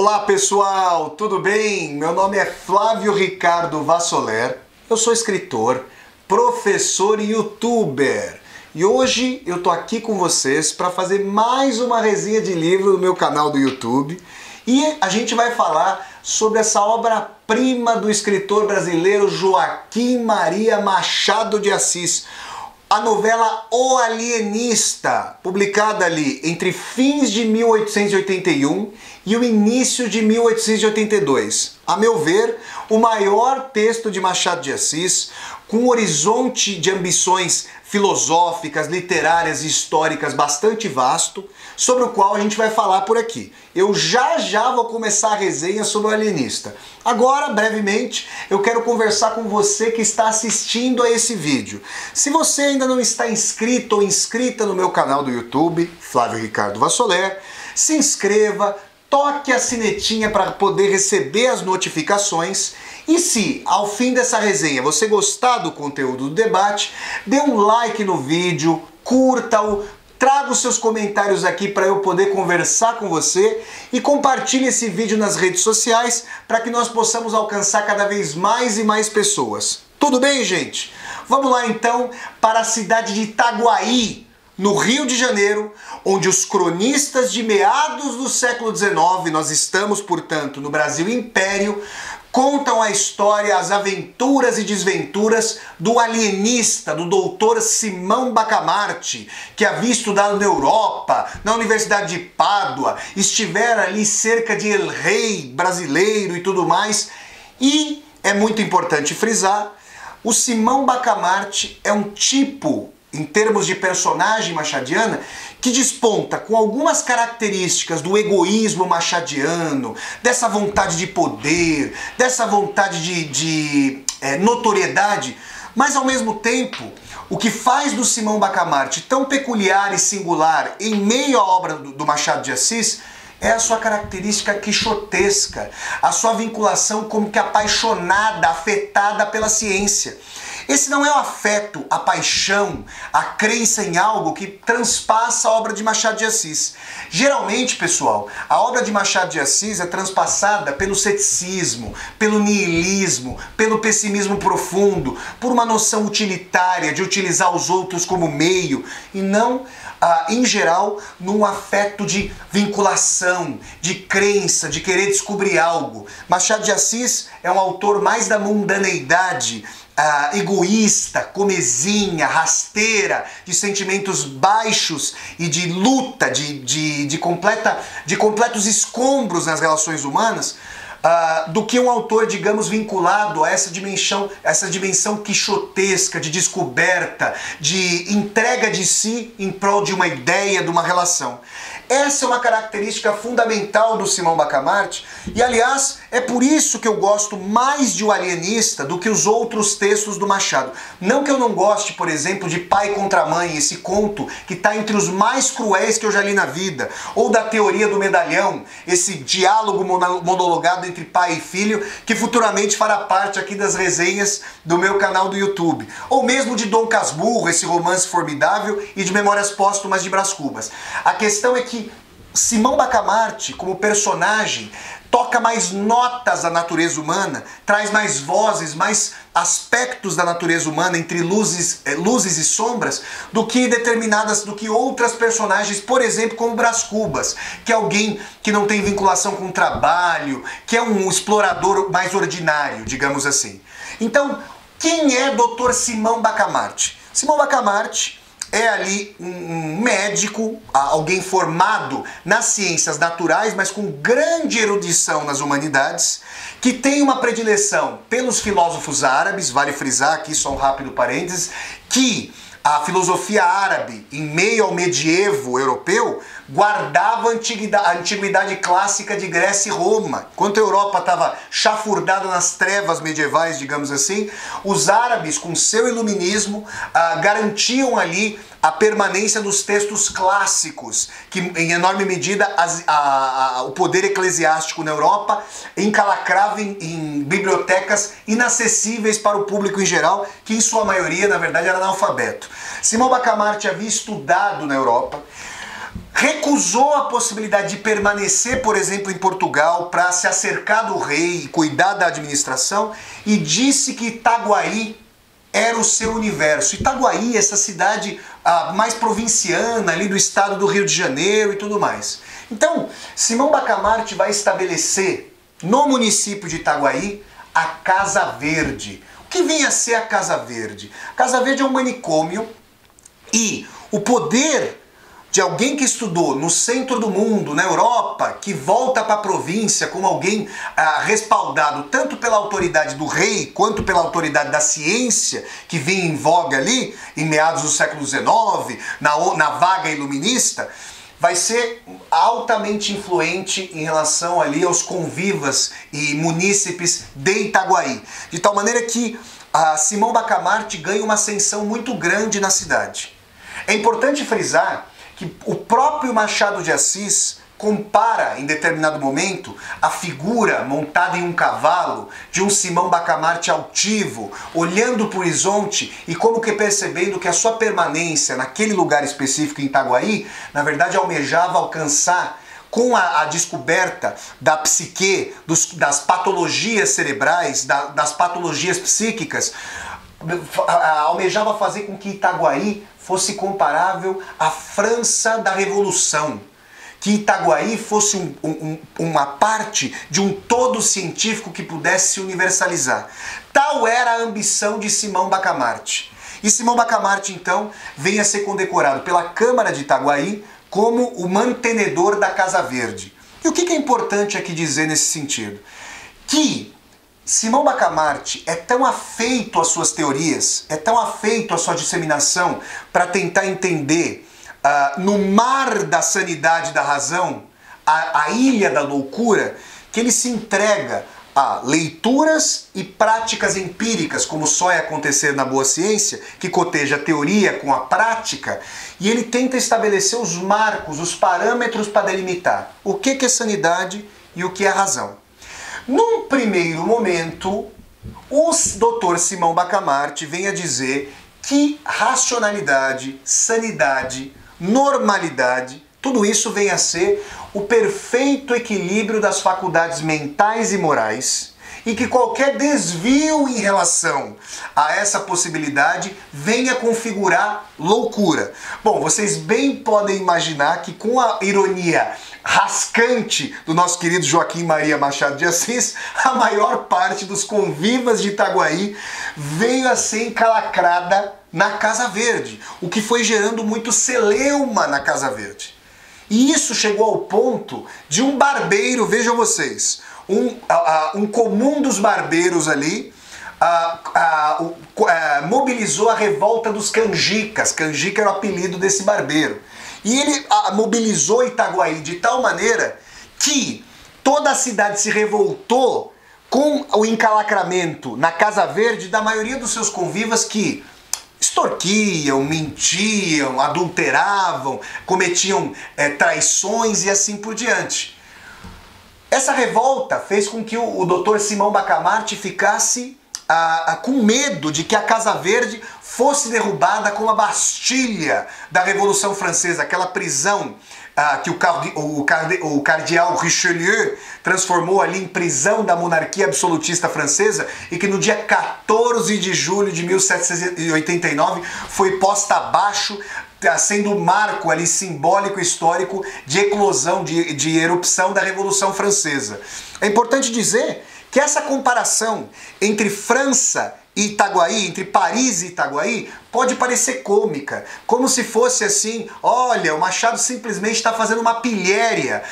Olá pessoal, tudo bem? Meu nome é Flávio Ricardo Vassoler, eu sou escritor, professor e youtuber. E hoje eu tô aqui com vocês para fazer mais uma resenha de livro no meu canal do YouTube. E a gente vai falar sobre essa obra-prima do escritor brasileiro Joaquim Maria Machado de Assis. A novela O Alienista, publicada ali entre fins de 1881 e o início de 1882. A meu ver, o maior texto de Machado de Assis, com um horizonte de ambições filosóficas, literárias e históricas bastante vasto, sobre o qual a gente vai falar por aqui. Eu já vou começar a resenha sobre o Alienista. Agora, brevemente, eu quero conversar com você que está assistindo a esse vídeo. Se você ainda não está inscrito ou inscrita no meu canal do YouTube, Flávio Ricardo Vassoler, se inscreva, toque a sinetinha para poder receber as notificações. E se, ao fim dessa resenha, você gostar do conteúdo do debate, dê um like no vídeo, curta-o, traga os seus comentários aqui para eu poder conversar com você e compartilhe esse vídeo nas redes sociais para que nós possamos alcançar cada vez mais e mais pessoas. Tudo bem, gente? Vamos lá então para a cidade de Itaguaí, no Rio de Janeiro, onde os cronistas de meados do século XIX, nós estamos, portanto, no Brasil Império, contam a história, as aventuras e desventuras do alienista, do doutor Simão Bacamarte, que havia estudado na Europa, na Universidade de Pádua, estivera ali cerca de El Rei brasileiro e tudo mais. E é muito importante frisar, o Simão Bacamarte é um tipo, em termos de personagem machadiana, que desponta com algumas características do egoísmo machadiano, dessa vontade de poder, dessa vontade de notoriedade, mas ao mesmo tempo, o que faz do Simão Bacamarte tão peculiar e singular em meio à obra do Machado de Assis é a sua característica quixotesca, a sua vinculação como que apaixonada, afetada pela ciência. Esse não é o afeto, a paixão, a crença em algo que transpassa a obra de Machado de Assis. Geralmente, pessoal, a obra de Machado de Assis é transpassada pelo ceticismo, pelo niilismo, pelo pessimismo profundo, por uma noção utilitária de utilizar os outros como meio e não, em geral, num afeto de vinculação, de crença, de querer descobrir algo. Machado de Assis é um autor mais da mundaneidade, egoísta, comezinha, rasteira, de sentimentos baixos e de luta, de completos escombros nas relações humanas, do que um autor, digamos, vinculado a essa dimensão quixotesca, de descoberta, de entrega de si em prol de uma ideia, de uma relação. Essa é uma característica fundamental do Simão Bacamarte e, aliás, é por isso que eu gosto mais de O Alienista do que os outros textos do Machado. Não que eu não goste, por exemplo, de Pai contra Mãe, esse conto que está entre os mais cruéis que eu já li na vida, ou da Teoria do Medalhão, esse diálogo monologado entre pai e filho, que futuramente fará parte aqui das resenhas do meu canal do YouTube. Ou mesmo de Dom Casmurro, esse romance formidável, e de Memórias Póstumas de Brás Cubas. A questão é que Simão Bacamarte, como personagem, toca mais notas da natureza humana, traz mais vozes, mais aspectos da natureza humana entre luzes e sombras do que outras personagens, por exemplo, como Brás Cubas, que é alguém que não tem vinculação com o trabalho, que é um explorador mais ordinário, digamos assim. Então, quem é Dr. Simão Bacamarte? Simão Bacamarte é ali um médico, alguém formado nas ciências naturais, mas com grande erudição nas humanidades, que tem uma predileção pelos filósofos árabes. Vale frisar aqui, só um rápido parênteses, que a filosofia árabe, em meio ao medievo europeu, guardava a antiguidade clássica de Grécia e Roma. Enquanto a Europa estava chafurdada nas trevas medievais, digamos assim, os árabes, com seu iluminismo, garantiam ali a permanência dos textos clássicos, que em enorme medida o poder eclesiástico na Europa encalacrava em bibliotecas inacessíveis para o público em geral, que em sua maioria, na verdade, era analfabeto. Simão Bacamarte havia estudado na Europa, recusou a possibilidade de permanecer, por exemplo, em Portugal para se acercar do rei e cuidar da administração, e disse que Itaguaí era o seu universo. Itaguaí, essa cidade mais provinciana ali do estado do Rio de Janeiro e tudo mais. Então, Simão Bacamarte vai estabelecer no município de Itaguaí a Casa Verde. O que vinha a ser a Casa Verde? A Casa Verde é um manicômio e o poder de alguém que estudou no centro do mundo, na Europa, que volta para a província como alguém respaldado tanto pela autoridade do rei quanto pela autoridade da ciência que vinha em voga ali em meados do século XIX, na vaga iluminista, vai ser altamente influente em relação ali aos convivas e munícipes de Itaguaí. De tal maneira que Simão Bacamarte ganha uma ascensão muito grande na cidade. É importante frisar que o próprio Machado de Assis compara, em determinado momento, a figura montada em um cavalo de um Simão Bacamarte altivo, olhando para o horizonte e como que percebendo que a sua permanência naquele lugar específico em Itaguaí, na verdade almejava alcançar, com a descoberta da psique, das patologias cerebrais, das patologias psíquicas, almejava fazer com que Itaguaí fosse comparável à França da Revolução. Que Itaguaí fosse uma parte de um todo científico que pudesse se universalizar. Tal era a ambição de Simão Bacamarte. E Simão Bacamarte, então, vem a ser condecorado pela Câmara de Itaguaí como o mantenedor da Casa Verde. E o que é importante aqui dizer nesse sentido? Que Simão Bacamarte é tão afeito às suas teorias, é tão afeito à sua disseminação para tentar entender no mar da sanidade e da razão, a ilha da loucura, que ele se entrega a leituras e práticas empíricas, como só é acontecer na boa ciência, que coteja a teoria com a prática, e ele tenta estabelecer os marcos, os parâmetros para delimitar o que é sanidade e o que é razão. Num primeiro momento, o Dr. Simão Bacamarte vem a dizer que racionalidade, sanidade, normalidade, tudo isso vem a ser o perfeito equilíbrio das faculdades mentais e morais, e que qualquer desvio em relação a essa possibilidade venha configurar loucura. Bom, vocês bem podem imaginar que com a ironia rascante do nosso querido Joaquim Maria Machado de Assis, a maior parte dos convivas de Itaguaí veio a ser encalacrada na Casa Verde, o que foi gerando muito celeuma na Casa Verde. E isso chegou ao ponto de um barbeiro, vejam vocês, um comum dos barbeiros ali, mobilizou a revolta dos canjicas. Canjica era o apelido desse barbeiro. E ele mobilizou Itaguaí de tal maneira que toda a cidade se revoltou com o encalacramento na Casa Verde da maioria dos seus convivas que extorquiam, mentiam, adulteravam, cometiam traições e assim por diante. Essa revolta fez com que o Dr. Simão Bacamarte ficasse com medo de que a Casa Verde fosse derrubada como a Bastilha da Revolução Francesa, aquela prisão que o cardeal Richelieu transformou ali em prisão da monarquia absolutista francesa e que no dia 14 de julho de 1789 foi posta abaixo, sendo um marco ali simbólico histórico de eclosão, de erupção da Revolução Francesa. É importante dizer que essa comparação entre França e Itaguaí, entre Paris e Itaguaí, pode parecer cômica, como se fosse assim, olha, o Machado simplesmente está fazendo uma pilhéria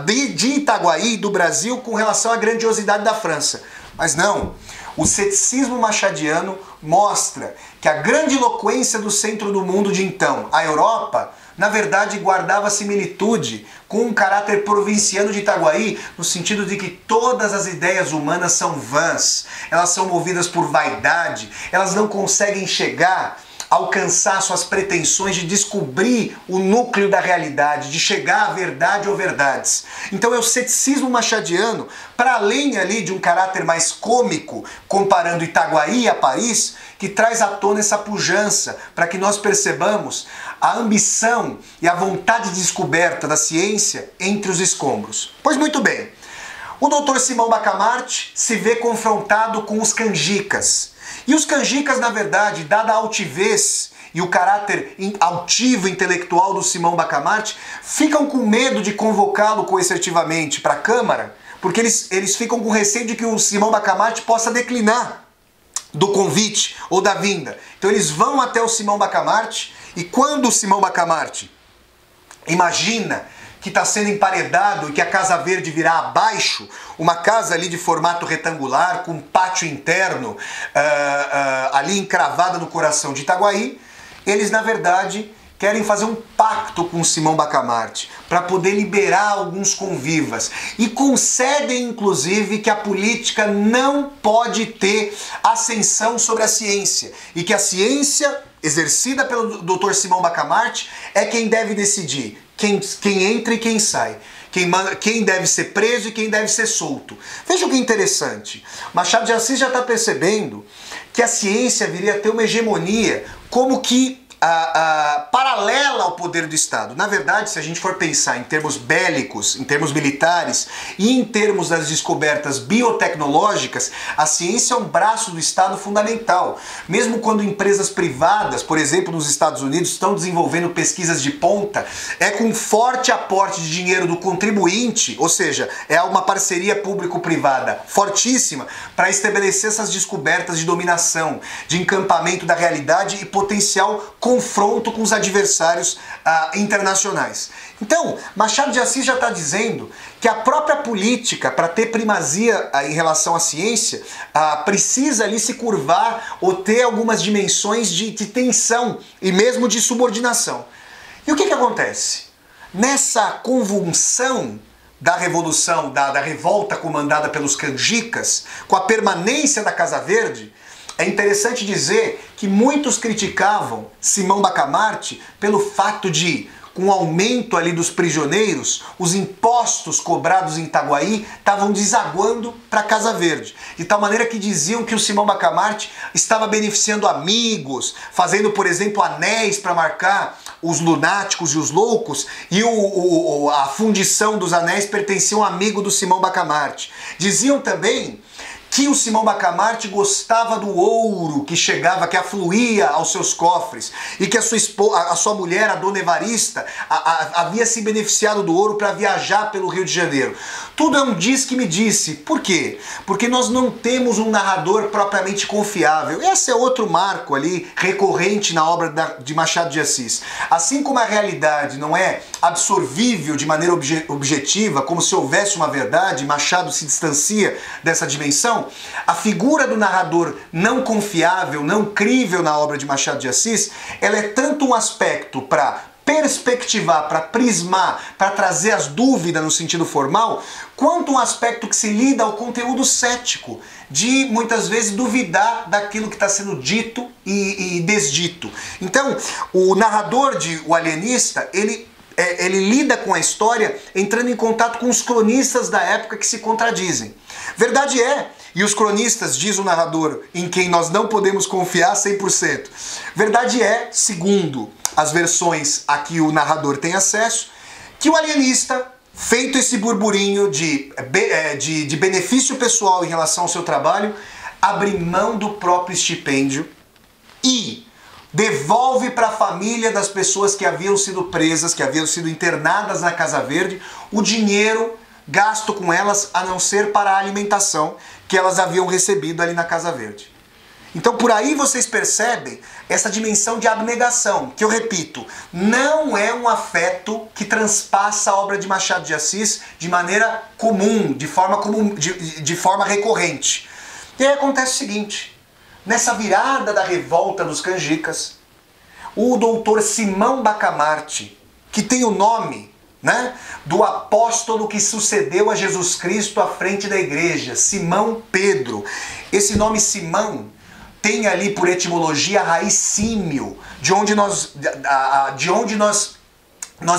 de Itaguaí, do Brasil, com relação à grandiosidade da França. Mas não, o ceticismo machadiano mostra que a grandiloquência do centro do mundo de então, a Europa, na verdade guardava similitude com um caráter provinciano de Itaguaí, no sentido de que todas as ideias humanas são vãs, elas são movidas por vaidade, elas não conseguem chegar alcançar suas pretensões de descobrir o núcleo da realidade, de chegar à verdade ou verdades. Então é o ceticismo machadiano, para além ali de um caráter mais cômico, comparando Itaguaí a Paris, que traz à tona essa pujança, para que nós percebamos a ambição e a vontade de descoberta da ciência entre os escombros. Pois muito bem, o Dr. Simão Bacamarte se vê confrontado com os canjicas. E os canjicas, na verdade, dada a altivez e o caráter altivo intelectual do Simão Bacamarte, ficam com medo de convocá-lo coercitivamente para a Câmara, porque eles ficam com receio de que o Simão Bacamarte possa declinar do convite ou da vinda. Então eles vão até o Simão Bacamarte, e quando o Simão Bacamarte imagina que está sendo emparedado e que a Casa Verde virá abaixo, uma casa ali de formato retangular, com pátio interno ali encravada no coração de Itaguaí, eles na verdade querem fazer um pacto com o Simão Bacamarte para poder liberar alguns convivas e concedem inclusive que a política não pode ter ascensão sobre a ciência e que a ciência exercida pelo Dr. Simão Bacamarte é quem deve decidir quem entra e quem sai, quem deve ser preso e quem deve ser solto. Veja o que é interessante, Machado de Assis já está percebendo que a ciência viria a ter uma hegemonia como que paralela ao poder do Estado. Na verdade, se a gente for pensar em termos bélicos, em termos militares e em termos das descobertas biotecnológicas, a ciência é um braço do Estado fundamental. Mesmo quando empresas privadas, por exemplo, nos Estados Unidos, estão desenvolvendo pesquisas de ponta, é com forte aporte de dinheiro do contribuinte, ou seja, é uma parceria público-privada fortíssima para estabelecer essas descobertas de dominação, de encampamento da realidade e potencial confronto com os adversários internacionais. Então, Machado de Assis já está dizendo que a própria política, para ter primazia em relação à ciência, precisa ali se curvar ou ter algumas dimensões de tensão e mesmo de subordinação. E o que acontece? Nessa convulsão da revolução, da revolta comandada pelos canjicas, com a permanência da Casa Verde, é interessante dizer que muitos criticavam Simão Bacamarte pelo fato de, com o aumento ali dos prisioneiros, os impostos cobrados em Itaguaí estavam desaguando para a Casa Verde. De tal maneira que diziam que o Simão Bacamarte estava beneficiando amigos, fazendo, por exemplo, anéis para marcar os lunáticos e os loucos, e a fundição dos anéis pertencia a um amigo do Simão Bacamarte. Diziam também que o Simão Bacamarte gostava do ouro que chegava, que afluía aos seus cofres, e que a sua mulher, a Dona Evarista, havia se beneficiado do ouro para viajar pelo Rio de Janeiro. Tudo é um diz que me disse. Por quê? Porque nós não temos um narrador propriamente confiável. Esse é outro marco ali recorrente na obra de Machado de Assis. Assim como a realidade não é absorvível de maneira objetiva, como se houvesse uma verdade, Machado se distancia dessa dimensão, a figura do narrador não confiável, não crível na obra de Machado de Assis, ela é tanto um aspecto para perspectivar, para prismar, para trazer as dúvidas no sentido formal, quanto um aspecto que se lida ao conteúdo cético, de muitas vezes duvidar daquilo que está sendo dito e desdito. Então, o narrador de O Alienista, ele lida com a história entrando em contato com os cronistas da época que se contradizem. Verdade é, e os cronistas, diz o narrador, em quem nós não podemos confiar 100%. Verdade é, segundo as versões a que o narrador tem acesso, que o alienista, feito esse burburinho de benefício pessoal em relação ao seu trabalho, abre mão do próprio estipêndio e devolve para a família das pessoas que haviam sido presas, que haviam sido internadas na Casa Verde, o dinheiro gasto com elas, a não ser para a alimentação que elas haviam recebido ali na Casa Verde. Então por aí vocês percebem essa dimensão de abnegação, que eu repito, não é um afeto que transpassa a obra de Machado de Assis de maneira comum, de forma recorrente. E aí acontece o seguinte, nessa virada da revolta dos canjicas, o doutor Simão Bacamarte, que tem o nome do apóstolo que sucedeu a Jesus Cristo à frente da igreja, Simão Pedro. Esse nome Simão tem ali por etimologia a raiz símio, de onde nós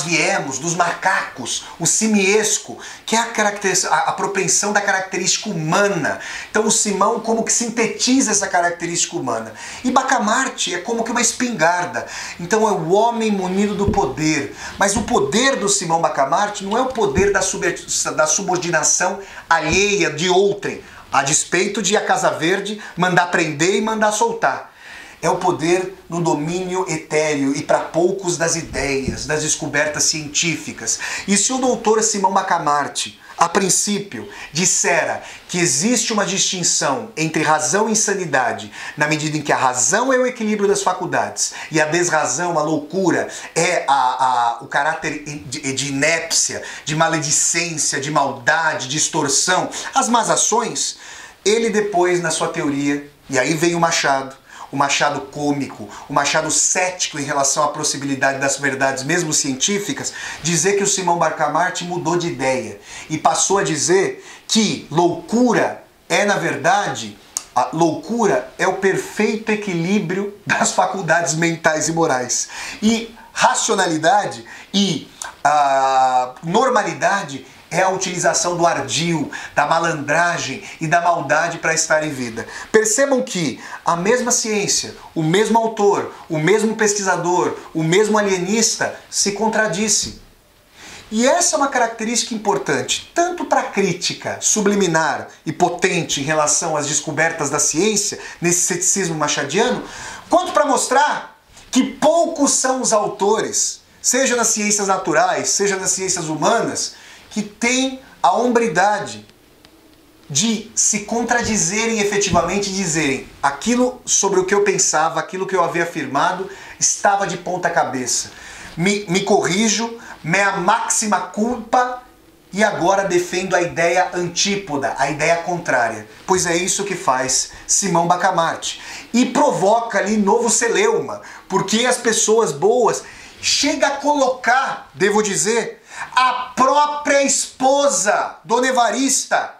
viemos, dos macacos, o simiesco, que é a propensão da característica humana. Então o Simão como que sintetiza essa característica humana. E Bacamarte é como que uma espingarda. Então é o homem munido do poder. Mas o poder do Simão Bacamarte não é o poder da subordinação alheia de outrem, a despeito de a Casa Verde mandar prender e mandar soltar. É o poder no domínio etéreo e para poucos das ideias, das descobertas científicas. E se o doutor Simão Bacamarte, a princípio, dissera que existe uma distinção entre razão e insanidade, na medida em que a razão é o equilíbrio das faculdades e a desrazão, a loucura, é o caráter de inépcia, de maledicência, de maldade, de extorsão, as más ações, ele depois, na sua teoria, e aí vem o Machado cômico, o Machado cético em relação à possibilidade das verdades mesmo científicas, dizer que o Simão Bacamarte mudou de ideia e passou a dizer que loucura é, na verdade, a loucura é o perfeito equilíbrio das faculdades mentais e morais. E racionalidade e normalidade é a utilização do ardil, da malandragem e da maldade para estar em vida. Percebam que a mesma ciência, o mesmo autor, o mesmo pesquisador, o mesmo alienista se contradisse. E essa é uma característica importante, tanto para a crítica subliminar e potente em relação às descobertas da ciência, nesse ceticismo machadiano, quanto para mostrar que poucos são os autores, seja nas ciências naturais, seja nas ciências humanas, que têm a hombridade de se contradizerem efetivamente e dizerem aquilo sobre o que eu pensava, aquilo que eu havia afirmado, estava de ponta cabeça. Me corrijo, mea máxima culpa, e agora defendo a ideia antípoda, a ideia contrária. Pois é isso que faz Simão Bacamarte. E provoca ali novo celeuma, porque as pessoas boas chegam a colocar, devo dizer, a própria esposa, Dona Evarista,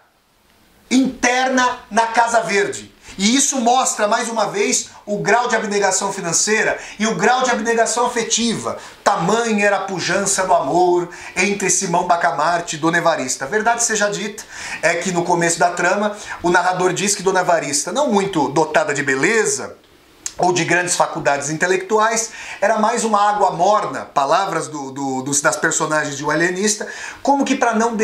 interna na Casa Verde. E isso mostra, mais uma vez, o grau de abnegação financeira e o grau de abnegação afetiva. Tamanha era a pujança do amor entre Simão Bacamarte e Dona Evarista. A verdade seja dita, é que no começo da trama, o narrador diz que Dona Evarista, não muito dotada de beleza, ou de grandes faculdades intelectuais, era mais uma água morna, palavras das personagens de O Alienista, como que para não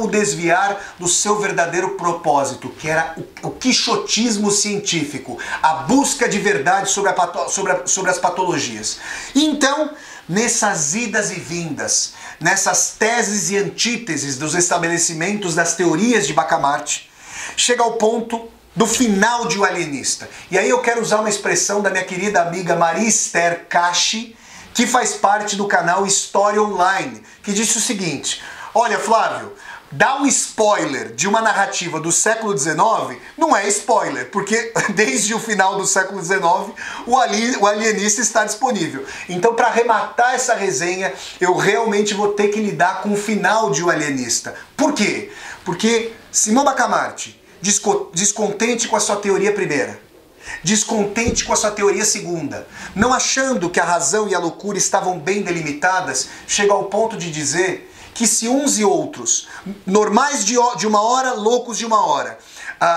o desviar do seu verdadeiro propósito, que era o quixotismo científico, a busca de verdade sobre as patologias. E então, nessas idas e vindas, nessas teses e antíteses dos estabelecimentos das teorias de Bacamarte, chega ao ponto do final de O Alienista. E aí eu quero usar uma expressão da minha querida amiga Maria Esther Cachi, que faz parte do canal História Online, que disse o seguinte: olha, Flávio, dar um spoiler de uma narrativa do século XIX não é spoiler, porque desde o final do século XIX o Alienista está disponível. Então, para arrematar essa resenha, eu realmente vou ter que lidar com o final de O Alienista. Por quê? Porque Simão Bacamarte, descontente com a sua teoria primeira, descontente com a sua teoria segunda, não achando que a razão e a loucura estavam bem delimitadas, chega ao ponto de dizer que se uns e outros, normais de uma hora, loucos de uma hora,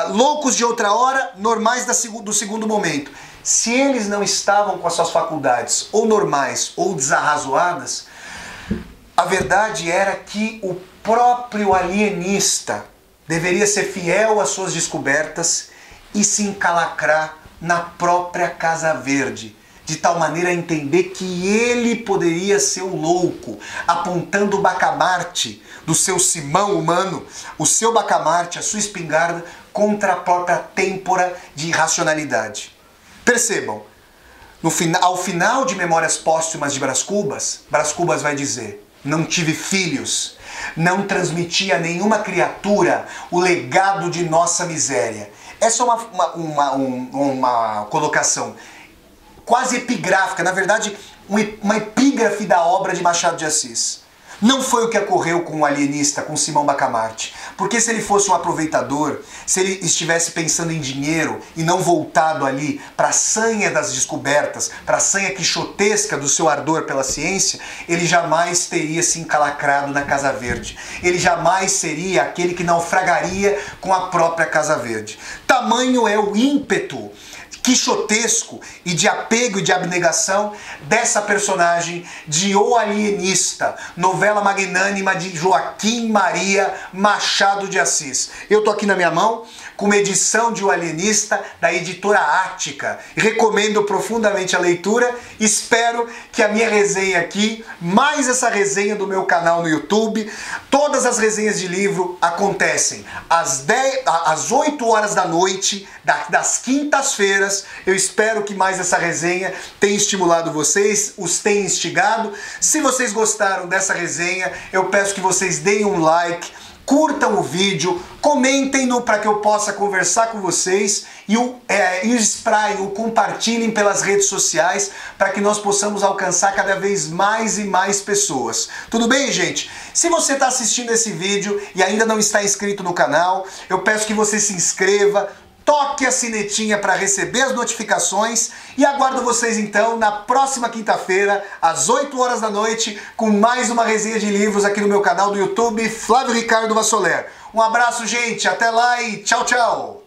loucos de outra hora, normais do segundo momento, se eles não estavam com as suas faculdades ou normais ou desarrazoadas, a verdade era que o próprio alienista deveria ser fiel às suas descobertas e se encalacrar na própria Casa Verde, de tal maneira a entender que ele poderia ser o louco, apontando o Bacamarte do seu Simão humano, o seu Bacamarte, a sua espingarda, contra a própria têmpora de irracionalidade. Percebam, ao final de Memórias Póstumas de Brás Cubas, Brás Cubas vai dizer: não tive filhos, não transmiti a nenhuma criatura o legado de nossa miséria. Essa é uma colocação quase epigráfica, na verdade, uma epígrafe da obra de Machado de Assis. Não foi o que ocorreu com o alienista, com Simão Bacamarte. Porque se ele fosse um aproveitador, se ele estivesse pensando em dinheiro e não voltado ali para a sanha das descobertas, para a sanha quixotesca do seu ardor pela ciência, ele jamais teria se encalacrado na Casa Verde. Ele jamais seria aquele que naufragaria com a própria Casa Verde. Tamanho é o ímpeto quixotesco e de apego e de abnegação dessa personagem de O Alienista, novela magnânima de Joaquim Maria Machado de Assis. Eu tô aqui na minha mão com uma edição de O Alienista da editora Ática. Recomendo profundamente a leitura. Espero que a minha resenha aqui, mais essa resenha do meu canal no YouTube, todas as resenhas de livro acontecem às 8 horas da noite, das quintas-feiras. Eu espero que mais essa resenha tenha estimulado vocês, os tenha instigado. Se vocês gostaram dessa resenha, eu peço que vocês deem um like, curtam o vídeo, comentem-no para que eu possa conversar com vocês e o compartilhem pelas redes sociais para que nós possamos alcançar cada vez mais e mais pessoas. Tudo bem, gente? Se você está assistindo esse vídeo e ainda não está inscrito no canal, eu peço que você se inscreva, toque a sinetinha para receber as notificações e aguardo vocês então na próxima quinta-feira, às 8 horas da noite, com mais uma resenha de livros aqui no meu canal do YouTube, Flávio Ricardo Vassoler. Um abraço, gente, até lá e tchau, tchau!